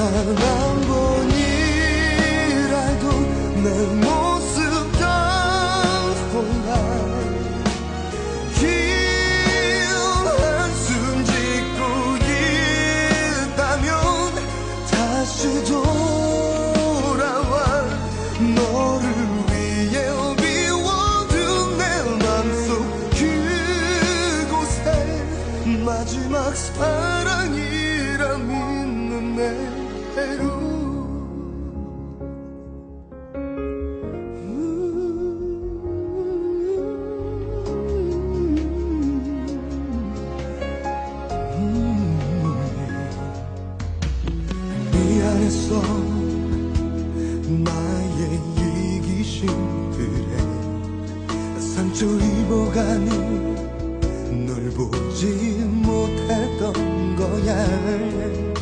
한 번이라도 내 모습 떠올라 긴 한숨 짓고 있다면 다시 돌아와 너를 위해 비워둔 내 맘속 그곳에 마지막 사랑이라 믿는 내 해로 미안했어 나의 이기심들에 상처 입어가는 널 보지 못했던 거야